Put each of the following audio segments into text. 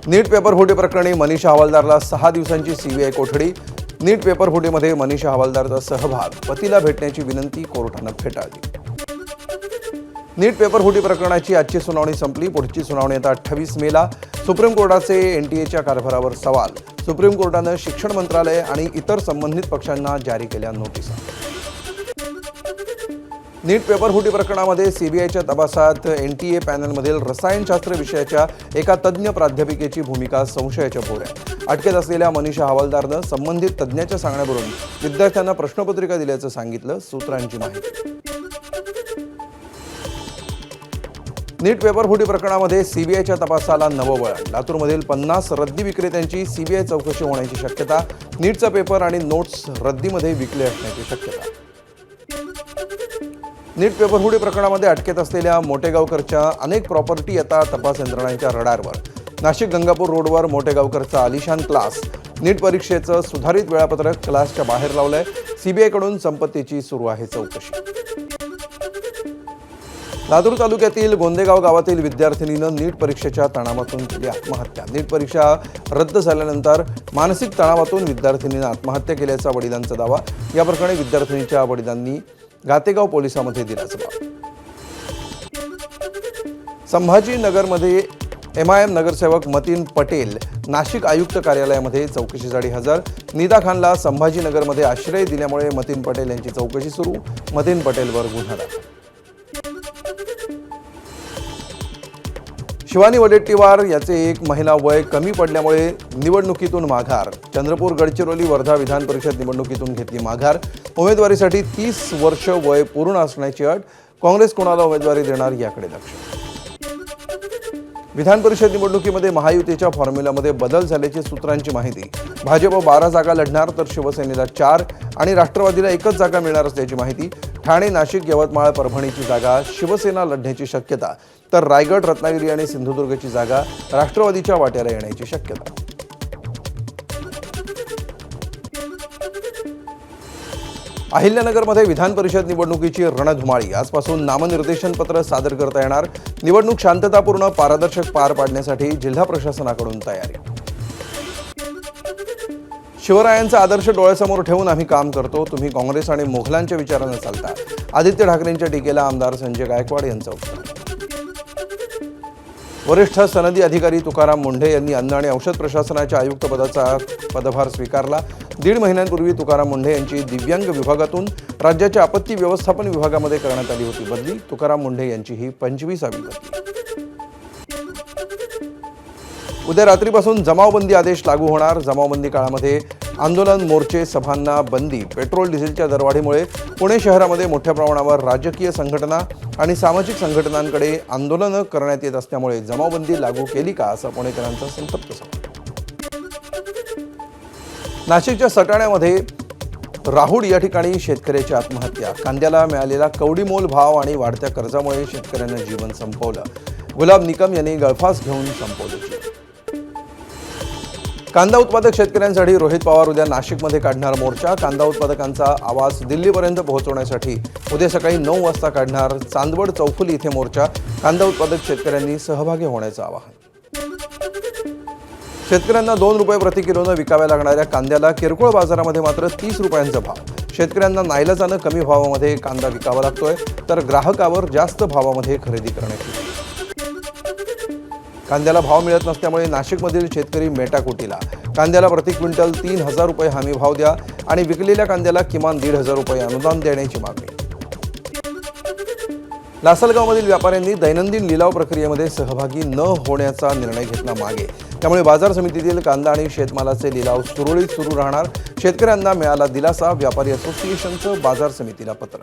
नीट paper फुटी प्रकरणी मनीषा हवालदारला 6 दिवसांची सीबीआय कोठडी। नीट पेपर फुटीमध्ये मनीषा हवालदारचा सहभाग, पतीला भेटण्याची विनंती कोर्टाने फेटाळली। नीट पेपर फुटी प्रकरणाची आजची सुनावणी संपली। पुढची सुनावणी आता 28 मेला। सुप्रीम कोर्टाचे एनटीएच्या कारभारावर सवाल। सुप्रीम कोर्टाने शिक्षण मंत्रालय आणि इतर संबंधित पक्षांना जारी केल्या नोटिसा। नीट पेपर फुटी प्रकरणामध्ये सीबीआयच्या तपासात एनटीए पॅनलमधील रसायनशास्त्र विषयाच्या एका तज्ज्ञ प्राध्यापिकेची भूमिका संशयाच्या भोवऱ्यात। अटकेत असलेल्या मनीषा हवालदारनं संबंधित तज्ज्ञाच्या सांगण्यावरून विद्यार्थ्यांना प्रश्नपत्रिका दिल्याचं सांगितलं, सूत्रांची माहिती। नीट पेपर फुटी प्रकरणामध्ये सीबीआयच्या तपासाला नवं वळण। लातूरमधील 50 रद्दी विक्रेत्यांची सीबीआय चौकशी होण्याची शक्यता। नीटचा पेपर आणि नोट्स रद्दीमध्ये विकले असण्याची शक्यता। नीट पेपर फुटी प्रकरणामध्ये अटकेत असलेल्या मोटेगावकरच्या अनेक प्रॉपर्टी आता तपास यंत्रणांच्या रडारवर। नाशिक गंगापूर रोडवर मोटेगावकरचा आलिशान क्लास, नीट परीक्षेचं सुधारित वेळापत्रक क्लासच्या बाहेर लावलंय। सीबीआयकडून संपत्तीची सुरू आहे चौकशी। लातूर तालुक्यातील गोंदेगाव गावातील विद्यार्थिनीनं नीट परीक्षेच्या तणावातून केली आत्महत्या। नीट परीक्षा रद्द झाल्यानंतर मानसिक तणावातून विद्यार्थिनीनं आत्महत्या केल्याचा वडिलांचा दावा। या प्रकरणी विद्यार्थिनीच्या वडिलांनी गातेगाव पोलिसांमध्ये दिला जबाब। संभाजीनगरमध्ये एमआयएम नगरसेवक मतीन पटेल नाशिक आयुक्त कार्यालयामध्ये चौकशीसाठी हजर। निदा खानला संभाजीनगरमध्ये आश्रय दिल्यामुळे मतीन पटेल यांची चौकशी सुरू। मतीन पटेलवर गुन्हा दाखल। शिवानी वडेट्टीवार याचे 1 महिना वय कमी पडल्यामुळे निवडणुकीतून माघार। चंद्रपूर, गडचिरोली, वर्धा विधान परिषद निवडणुकीतून घेतली माघार। उमेदवारीसाठी 30 वर्ष वय पूर्ण असण्याची अट। काँग्रेस कोणाला उमेदवारी देणार याकडे लक्ष। विधान परिषद निवडणुकीमध्ये महायुतीच्या फॉर्म्युलामध्ये बदल झाल्याची सूत्रांची माहिती। भाजप 12 जागा लढणार तर शिवसेनेला 4 आणि राष्ट्रवादीला 1च जागा मिळणार असल्याची माहिती। ठाणे, नाशिक, यवतमाळ, परभणीची जागा शिवसेना लढण्याची शक्यता, तर रायगड, रत्नागिरी आणि सिंधुदुर्गची जागा राष्ट्रवादीच्या वाट्याला येण्याची शक्यता। अहिल्यानगरमध्ये विधान परिषद निवडणुकीची रणधुमाळी। आजपासून नामनिर्देशन पत्र सादर करता येणार। निवडणूक शांततापूर्ण, पारदर्शक पार पाडण्यासाठी जिल्हा प्रशासनाकडून तयारी। शिवरायांचा आदर्श डोळ्यासमोर ठेवून आम्ही काम करतो। तुम्ही काँग्रेस आणि मोघलांच्या विचाराने चालता। आदित्य ठाकरेंच्या टीकेला आमदार संजय गायकवाड यांचं उत्तर। वरिष्ठ सनदी अधिकारी तुकाराम मुंढे यांनी अन्न आणि औषध प्रशासनाच्या आयुक्तपदाचा पदभार स्वीकारला। 1.5 महिन्यांपूर्वी तुकाराम मुंढे यांची दिव्यांग विभागातून राज्याच्या आपत्ती व्यवस्थापन विभागामध्ये करण्यात आली होती बदली। तुकाराम मुंढे यांची ही 25वी बदली। उद्या रात्रीपासून जमावबंदी आदेश लागू होणार। जमावबंदी काळामध्ये आंदोलन, मोर्चे, सभांना बंदी। पेट्रोल डिझेलच्या दरवाढीमुळे पुणे शहरामध्ये मोठ्या प्रमाणावर राजकीय संघटना आणि सामाजिक संघटनांकडे आंदोलनं करण्यात येत असल्यामुळे जमावबंदी लागू केली का, असा पुणेकरांचा संतप्त सवाल। नाशिकच्या सटाण्यामध्ये राहुड या ठिकाणी शेतकऱ्याची आत्महत्या। कांद्याला मिळालेला कवडीमोल भाव आणि वाढत्या कर्जामुळे शेतकऱ्यांना जीवन संपवलं। गुलाब निकम यांनी गळफास घेऊन संपवलं जीवन। कांदा उत्पादक शेतकऱ्यांसाठी रोहित पवार उद्या नाशिकमध्ये काढणार मोर्चा। कांदा उत्पादकांचा आवाज दिल्लीपर्यंत पोहोचवण्यासाठी उद्या सकाळी 9 वाजता काढणार चांदवड चौफुली इथे मोर्चा। कांदा उत्पादक शेतकऱ्यांनी सहभागी होण्याचं आवाहन। शेतकऱ्यांना 2 रुपये प्रति किलोनं विकाव्या लागणाऱ्या कांद्याला किरकोळ बाजारामध्ये मात्र 30 रुपयांचा भाव। शेतकऱ्यांना नाईलाजानं कमी भावामध्ये कांदा विकावा लागतोय, तर ग्राहकावर जास्त भावामध्ये खरेदी करण्यात येते। कांद्याला भाव मिळत नसल्यामुळे नाशिकमधील शेतकरी मेटाकुटीला। कांद्याला प्रति क्विंटल 3,000 रुपये हमी भाव द्या आणि विकलेल्या कांद्याला किमान 1,500 रुपये अनुदान देण्याची मागणी। लासलगावमधील व्यापाऱ्यांनी दैनंदिन लिलाव प्रक्रियेमध्ये सहभागी न होण्याचा निर्णय घेतला मागे। त्यामुळे बाजार समितीतील कांदा आणि शेतमालाचे लिलाव सुरळीत सुरू राहणार। शेतकऱ्यांना मिळाला दिलासा। व्यापारी असोसिएशनचं बाजार समितीला पत्र।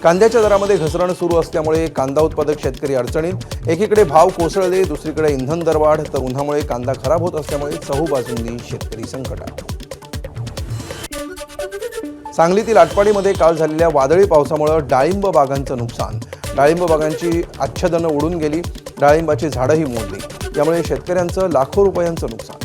कांद्याच्या दरामध्ये घसरण सुरू असल्यामुळे कांदा उत्पादक शेतकरी अडचणीत। एकीकडे भाव कोसळले, दुसरीकडे इंधन दरवाढ, तर उन्हामुळे कांदा खराब होत असल्यामुळे चहूबाजूंनी शेतकरी संकटात। सांगलीतील आटपाडीमध्ये काल झालेल्या वादळी पावसामुळे डाळिंब बागांचं नुकसान। डाळिंब बागांची आच्छादनं उडून गेली। डाळिंबाची झाडंही मोडली। यामुळे शेतकऱ्यांचं लाखो रुपयांचं नुकसान।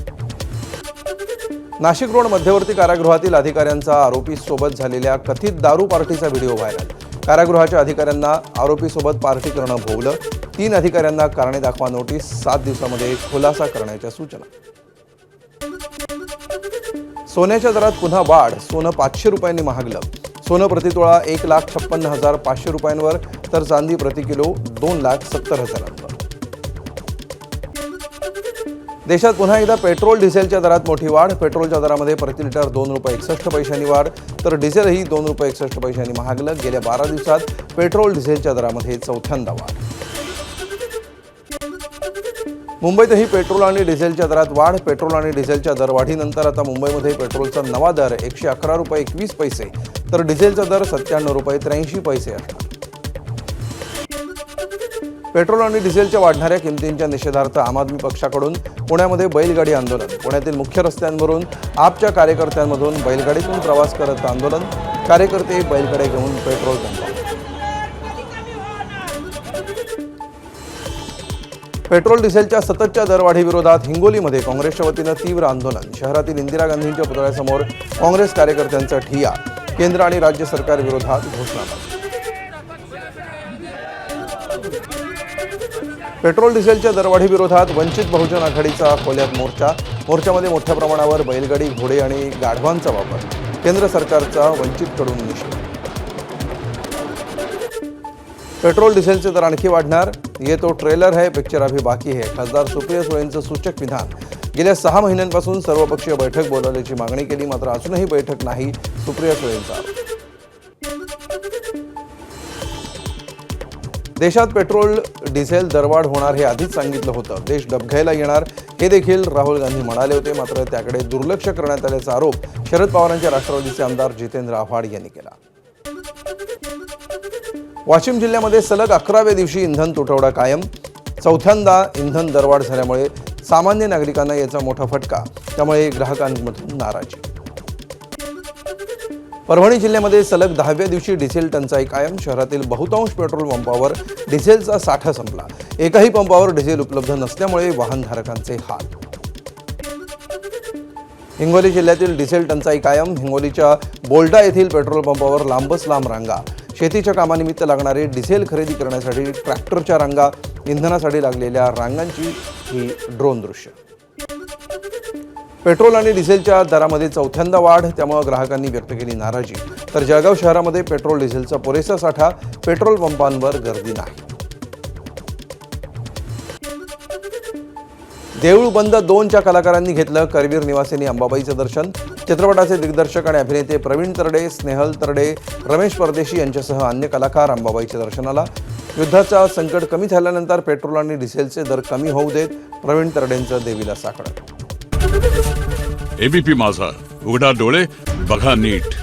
नाशिक रोड मध्यवर्ती कारागृहातील अधिकाऱ्यांचा आरोपीसोबत झालेल्या कथित दारू पार्टीचा व्हिडिओ व्हायरल। कारागृहाच्या अधिकाऱ्यांना आरोपीसोबत पार्टी करणं भोवलं। 3 अधिकाऱ्यांना कारणे दाखवा नोटीस, 7 दिवसांमध्ये खुलासा करण्याच्या सूचना. सोन्याच्या दरात पुन्हा वाढ, सोनं 500 रुपयांनी महागलं. सोनं प्रतितोळा 1,56,500 रुपयांवर तर चांदी प्रति किलो 2,70,000वर. देशात पुन्हा एकदा पेट्रोल डिझेलच्या दरात मोठी वाढ. पेट्रोलच्या दरामध्ये प्रति लिटर 2 रुपये 61 पैशांनी वाढ, तर डिझेलही 2 रुपये 61 पैशांनी महागलं. गेल्या 12 दिवसात पेट्रोल डिझेलच्या दरामध्ये चौथ्यांदा वाढ. मुंबईतही पेट्रोल आणि डिझेलच्या दरात वाढ. पेट्रोल आणि डिझेलच्या दरवाढीनंतर आता मुंबईमध्ये पेट्रोलचा नवा दर 111 रुपये 21 पैसे तर डिझेलचा दर 97 रुपये 83 पैसे असणार. पेट्रोल आणि डिझेलच्या वाढणाऱ्या किमतींच्या निषेधार्थ आम आदमी पक्षाकडून पुण्यामध्ये बैलगाडी आंदोलन. पुण्यातील मुख्य रस्त्यांवरून आपच्या कार्यकर्त्यांमधून बैलगाडीतून प्रवास करत आंदोलन. कार्यकर्ते बैलगाडी घेऊन पेट्रोल पंपावर. पेट्रोल डिझेलच्या सततच्या दरवाढीविरोधात हिंगोलीमध्ये काँग्रेसच्या वतीनं तीव्र आंदोलन. शहरातील इंदिरा गांधींच्या पुतळ्यासमोर काँग्रेस कार्यकर्त्यांचा ठिय्या. केंद्र आणि राज्य सरकार विरोधात घोषणाबाजी. पेट्रोल डिझेलच्या दरवाढीविरोधात वंचित बहुजन आघाडीचा खोल्यात मोर्चा. मोर्चामध्ये मोठ्या प्रमाणावर बैलगाडी, घोडे आणि गाढवांचा वापर. केंद्र सरकारचा वंचितकडून निषेध. पेट्रोल डिझेलचे दर आणखी वाढणार. ये तो ट्रेलर है, पिक्चर अभी बाकी है. खासदार सुप्रिया सुळेंचं सूचक विधान. गेल्या 6 महिन्यांपासून सर्वपक्षीय बैठक बोलावल्याची मागणी केली, मात्र अजूनही बैठक नाही. सुप्रिया सुळेंचा आरोप. देशात पेट्रोल डिझेल दरवाढ होणार हे आधीच सांगितलं होतं. देश डबघायला येणार हे देखील राहुल गांधी म्हणाले होते, मात्र त्याकडे दुर्लक्ष करण्यात आल्याचा आरोप शरद पवारांच्या राष्ट्रवादीचे आमदार जितेंद्र आव्हाड यांनी केला. वाशिम जिल्ह्यामध्ये सलग 11व्या दिवशी इंधन तुटवडा कायम. चौथ्यांदा इंधन दरवाढ झाल्यामुळे सामान्य नागरिकांना याचा मोठा फटका. त्यामुळे ग्राहकांमधून नाराजी. परभणी जिल्ह्यामध्ये सलग 10व्या दिवशी डिझेल टंचाई कायम. शहरातील बहुतांश पेट्रोल पंपावर डिझेलचा साठा संपला. एकाही पंपावर डिझेल उपलब्ध नसल्यामुळे वाहनधारकांचे हाल. हिंगोली जिल्ह्यातील डिझेल टंचाई कायम. हिंगोलीच्या बोल्डा येथील पेट्रोल पंपावर लांबच लांब रांगा. शेतीच्या कामानिमित्त लागणारे डिझेल खरेदी करण्यासाठी ट्रॅक्टरच्या रांगा. इंधनासाठी लागलेल्या रांगांची ही ड्रोन दृश्य. पेट्रोल आणि डिझेलच्या दरामध्ये चौथ्यांदा वाढ. त्यामुळे ग्राहकांनी व्यक्त केली नाराजी. तर जळगाव शहरामध्ये पेट्रोल डिझेलचा पुरेसा साठा. पेट्रोल पंपांवर गर्दी नाही. देऊळ बंद 2च्या कलाकारांनी घेतलं करवीर निवासिनी अंबाबाईचं दर्शन. चित्रपटाचे दिग्दर्शक आणि अभिनेते प्रवीण तरडे, स्नेहल तरडे, रमेश परदेशी यांच्यासह अन्य कलाकार अंबाबाईच्या दर्शनाला. युद्धाचा संकट कमी झाल्यानंतर पेट्रोल आणि डिझेलचे दर कमी होऊ देत. प्रवीण तरडेंचं देवीला साकडं. एबीपी माझा, उघडा डोळे बघा नीट.